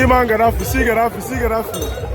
man Gaddafi, see Gaddafi, see Gaddafi.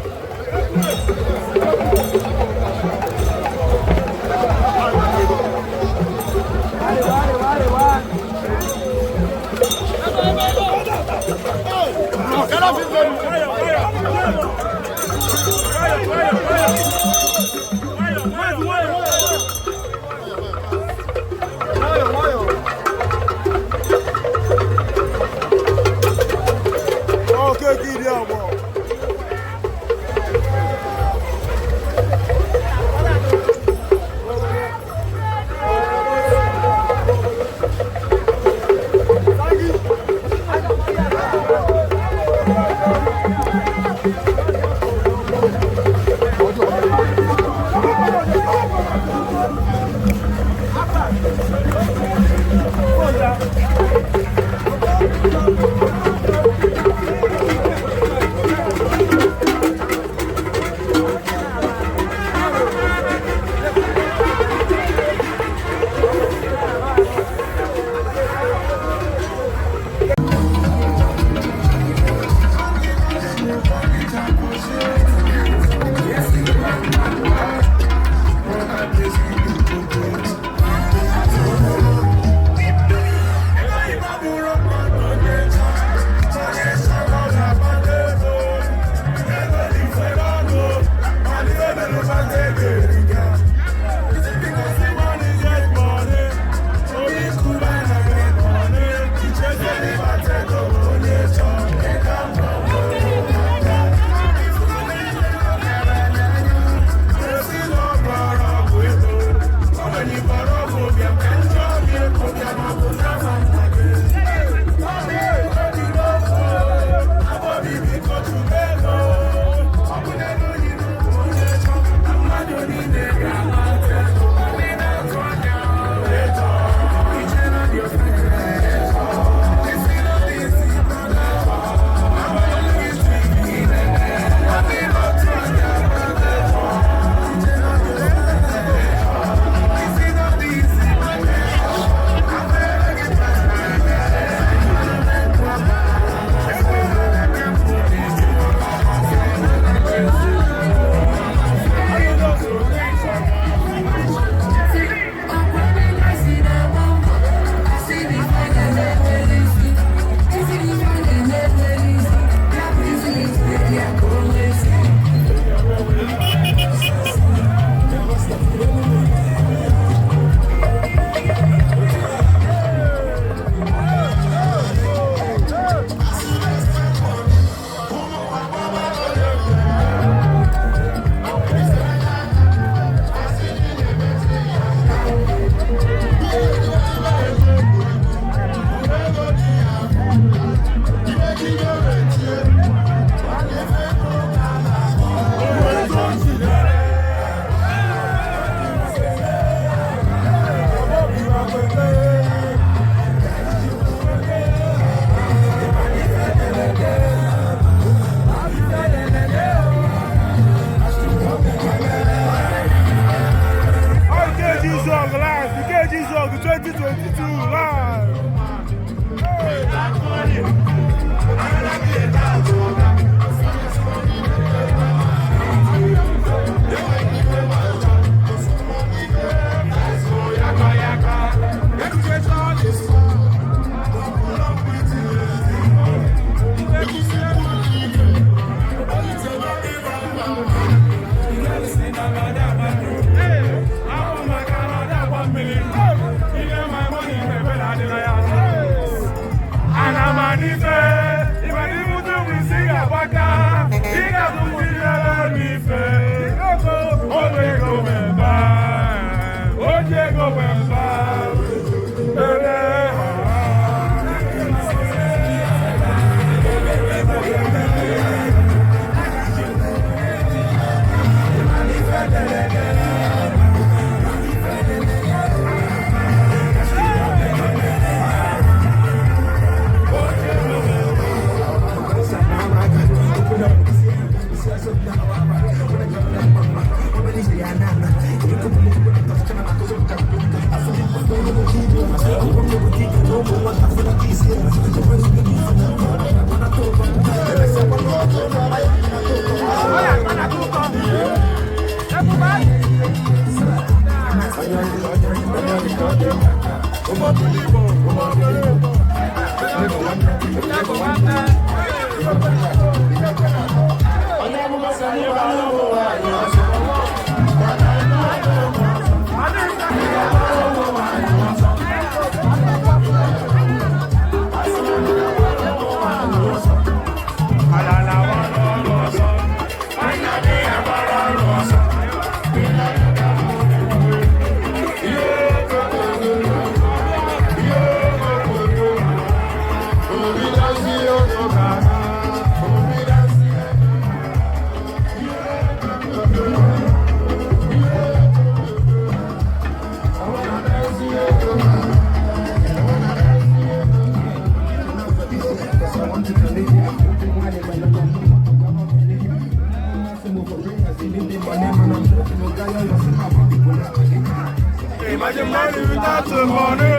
Imagine money without the money.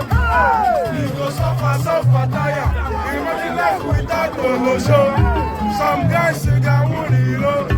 You go suffer, tire. Imagine life without the lotion. Some guys say they want it, you know.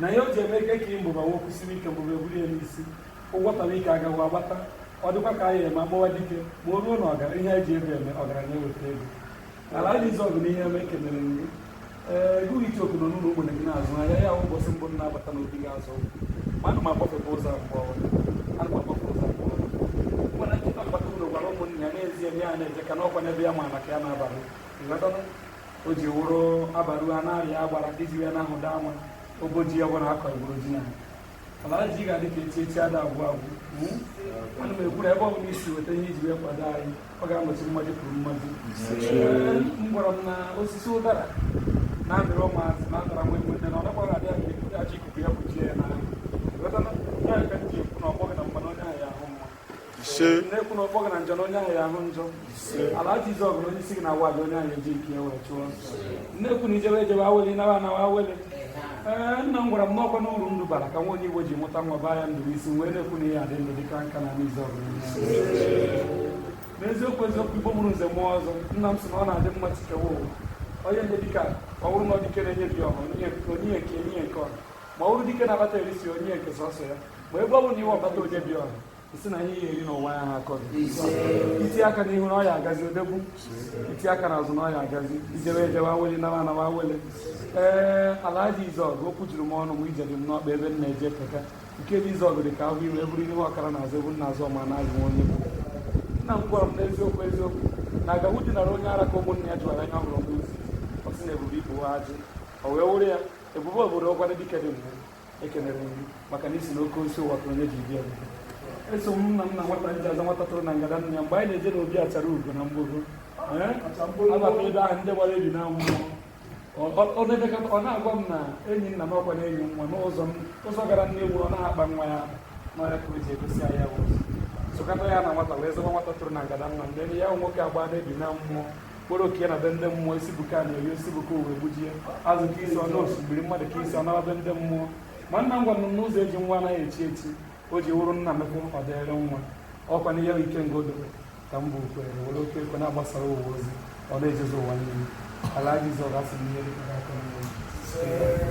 na yo je meke ka imbo ba woku simi ke mbo bebuli emisi ogwata mi ka ga wa bata odukwa ka ye ma gbawa dike mo ruo na ọga ihe eji ebe eme ọgaranya weta ego ala dị zọgụ n'ihe meke mere nri ego iti oku n'ọnụ n'ugbo na gị na-azụ ahịa ya ụbọchị mbụ na-abata n'obi ga-azụ mmadụ ma kpọfepụ ụzọ abụọ ana m akpọfụ ụzọ abụọ mana nkịta mgbata ụlọ gwara ụmụnne ya n'ezie ebe ya na-eje ka n'ọkwa n'ebe ya ma na ka ya na-abalị o ji wụrụ abalị ha na-arịa agbara iji ya na ahụ daa ama oboji ya gwara akọ igboro ji na ala ji ga-adị ka echi ada agwụ agwụ ana m ekwuru ebe ọ bụla isi weta ihe iji wee kwado anyị ọ ga-anọchi mmadụ kwuru mmadụ m gwara m na osisi ụdara na-amịrị ụmụazị na-atara nwe nwete na ọ dakwaghị adị ahụ ekwu aja ikuku ya kpuchie ya n'ahụ ya ka m ji ekwu na ọkpọ gị na mmanụ onye ahụ ya ahụ mma na-ekwu na ọkpọ gị na njọ na onye ahụ ya ahụ njọ ala jizi ọgụ na onye isi gị na awa gị onye ahụ eji nke ya wee chụọ na-ekwu na ijebe ejebe aweli nawa anawa aweli nna m gwara m n'ọkwa n'uru ndụ bara ka nwa onye Igbo ji mụta nwa baa ya ndụ isi wee na-ekwu na ihe adị ndụ dịka nka na n'izu ọgụ n'eziokwu eziokwu Igbo mụrụ nze mụọ ọzọ nna m sị na ọ na-adị mma chikewa ụwa onye nye dịka ọ bụrụ na ọ dike na-enye bi ọha onye nke ọha ma ọ bụrụ dike na-abata erisi onye nke sọsọ ya ma ebe ọ bụrụ na iwe ọbata onye bi ọha isi na ihe eri n'ụwa ya ha akọghị iti aka n'ihu na ọya agazi odegbu iti aka n'azụ na ọya agazi ijebe ejebe awele nawa anawa awele ala dị Izọgụ okwu juru m ọnụ m ijere m n'ọkpa ebe m na-eje peka nke dị Izọgụ dị ka ahụ iwe bụrụ ihe ọkara na-azụ ebu na-azụ ọma na-azụ onye nna m gwara m n'eziokwu eziokwu na agawu dinara onye ara ka ụmụnne ya jụwara anya ọhụrụ n'ozi ọ sị na ebube ibu ajị o wee wụrụ ya ebube obodo ọgwara dike dị mma ekenere nri maka na isi na oke osi ụwa ka onye ji bịa eso m nna m na nwata nji aza nwata tụrụ na ngada nna ya mgbe anyị na-eje n'obi achara ugo na mgbogo abata ebe ahụ ndị gbara ebi na mmụọ ọ na-agwa m na enyi nna m ọkwa na enyi nwa n'ụzọ gara nne ewu ọ na-akpa nwa ya n'ọya ka o ji egosi ahịa ụzọ sụkata ya na nwata wee zọba nwata tụrụ na ngada nna m ndị ya nwoke agba na-ebi na mmụọ kpọrọ oke na be ndị mmụọ isi buka na-eri osi buka uwe gbujie azụ ka isi ọna osimiri mmadụ ka isi ọnara be ndị mmụọ ma nna m gwara m n'ụzọ eji nwa anaghị echi echi o ji wụrụ nna mekwu ọ dịrị nwa ọkwa na ihe ike ngodo ka m bụ ukwere were oke ekwe na-agbasara ụwa ozi ọ na-ejezi ụwa niile ala Jizọs asị m ihe dịka aka n'ihu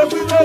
Hello,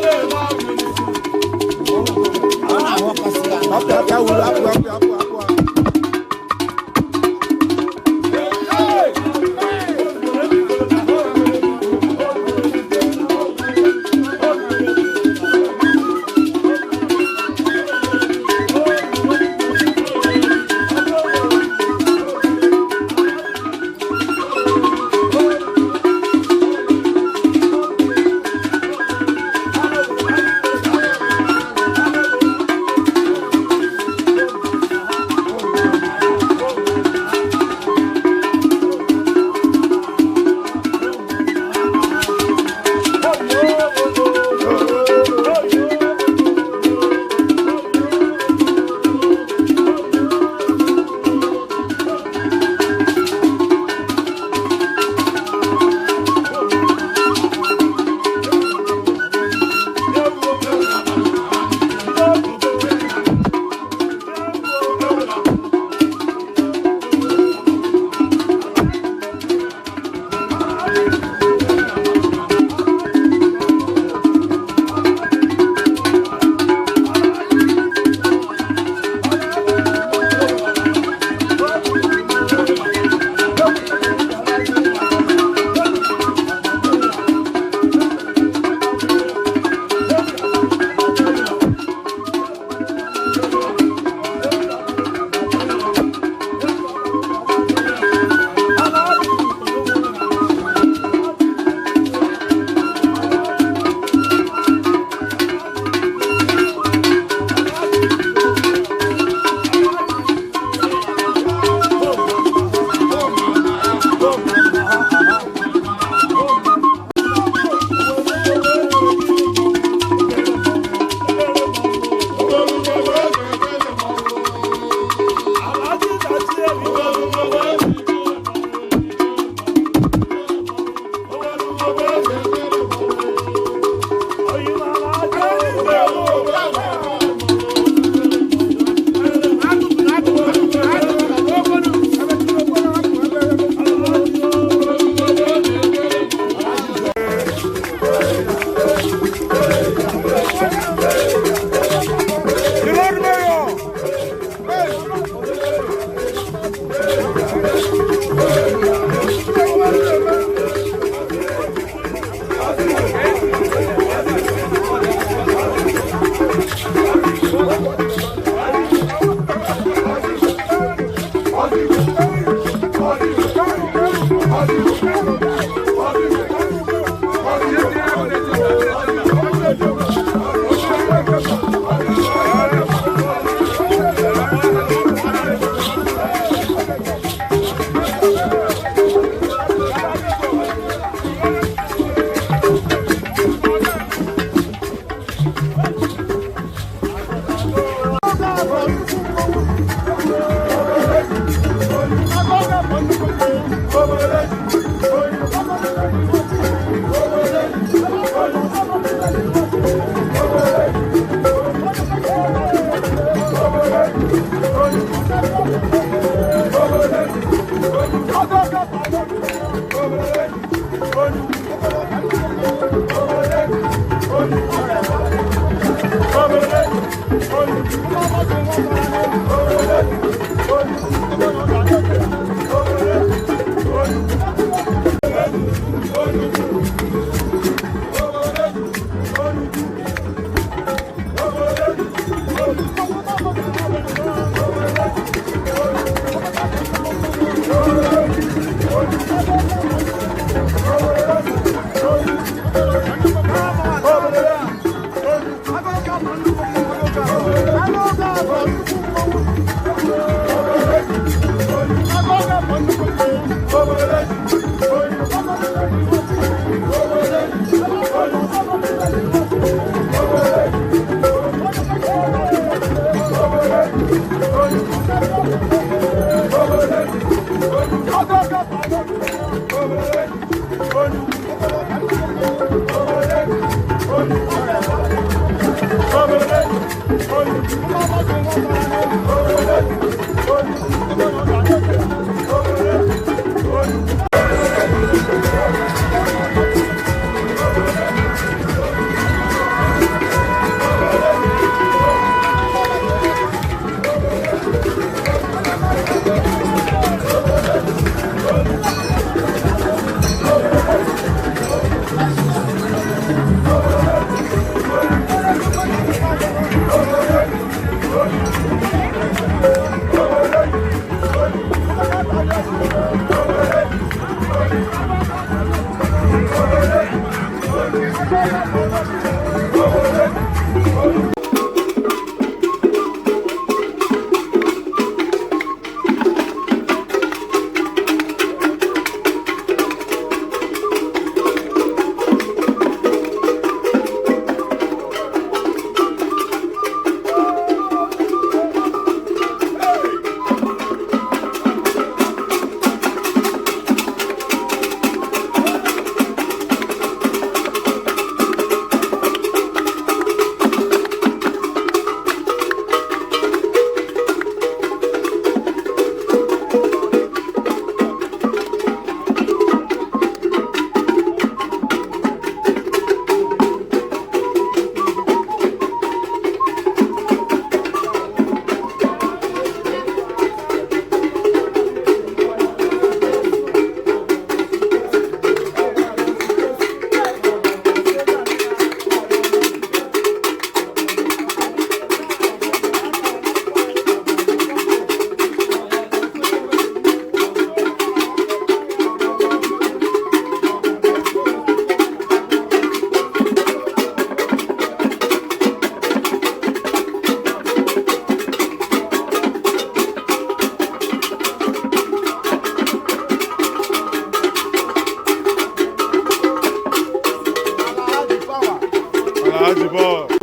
Alhaji Boy.